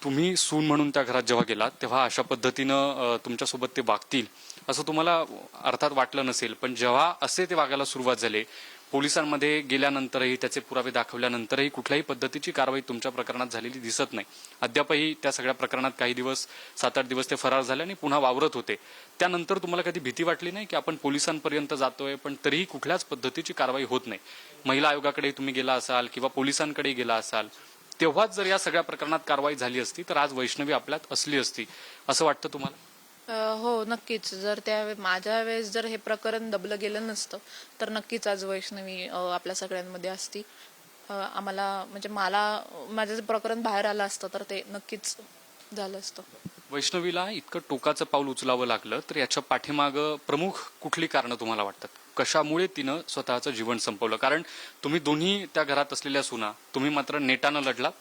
तुम्ही सून म्हणून त्या घरात जेव्हा गेलात तेव्हा अशा पद्धतीनं तुमच्यासोबत ते वागतील असं तुम्हाला अर्थात वाटलं नसेल, पण जेव्हा असे ते वागायला सुरुवात झाले, पोलिसांमध्ये गेल्यानंतरही त्याचे पुरावे दाखवल्यानंतरही कुठल्याही पद्धतीची कारवाई तुमच्या प्रकरणात झालेली दिसत नाही. अद्यापही त्या सगळ्या प्रकरणात काही दिवस 7-8 दिवस ते फरार झाले आणि पुन्हा वावरत होते. त्यानंतर तुम्हाला कधी भीती वाटली नाही की आपण पोलिसांपर्यंत जातोय पण तरीही कुठल्याच पद्धतीची कारवाई होत नाही? महिला आयोगाकडे तुम्ही गेला असाल किंवा पोलिसांकडे गेला असाल, तेव्हाच जर या सगळ्या प्रकरणात कारवाई झाली असती तर आज वैष्णवी आपल्यात असली असती, असं वाटतं तुम्हाला? हो, नक्कीच. जर माझ्या वेळेस जर हे प्रकरण दबलं गेलं नसतं तर नक्कीच आज वैष्णवी आपल्या सगळ्यांमध्ये असती. आम्हाला म्हणजे माझं जे प्रकरण बाहेर आलं असतं तर ते नक्कीच झालं असतं. वैष्णवीला इतकं टोकाचं पाऊल उचलावं लागलं तर याच्या पाठीमागं प्रमुख कुठली कारणं तुम्हाला वाटतात? कशामुळे तिनं स्वतःचं जीवन संपवलं? कारण तुम्ही दोन्ही त्या घरात असलेल्या सुना, तुम्ही मात्र नेटानं लढलात,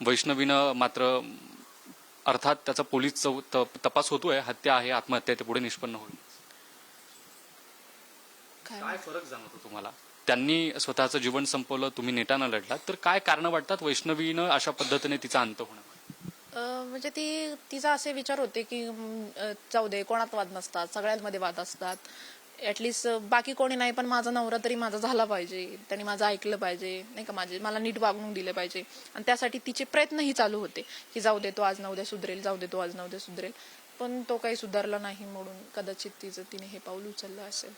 वैष्णवीनं मात्र अर्थात त्याचा पोलीस तपास होतोय, हत्या आहे, आत्महत्या ते पुढे निष्पन्न होईल. काय फरक जाणवतो तुम्हाला? त्यांनी स्वतःचं जीवन संपवलं, तुम्ही नेटानं लढलात, तर काय कारण वाटतात वैष्णवीनं अशा पद्धतीने तिचा अंत होणं? म्हणजे तिचा असे विचार होते की जाऊ दे, कोणात वाद नसतात, सगळ्यांमध्ये वाद असतात. ऍटलिस्ट बाकी कोणी नाही पण माझा नवरा तरी माझा झाला पाहिजे, त्यांनी माझं ऐकलं पाहिजे, नाही का, मला नीट वागणूक दिले पाहिजे. आणि त्यासाठी तिचे प्रयत्नही चालू होते की जाऊ दे, तो आज ना उद्या सुधरेल, जाऊ दे, तो आज ना उद्या सुधरेल. पण तो काही सुधारला नाही म्हणून कदाचित तिने हे पाऊल उचललं असेल.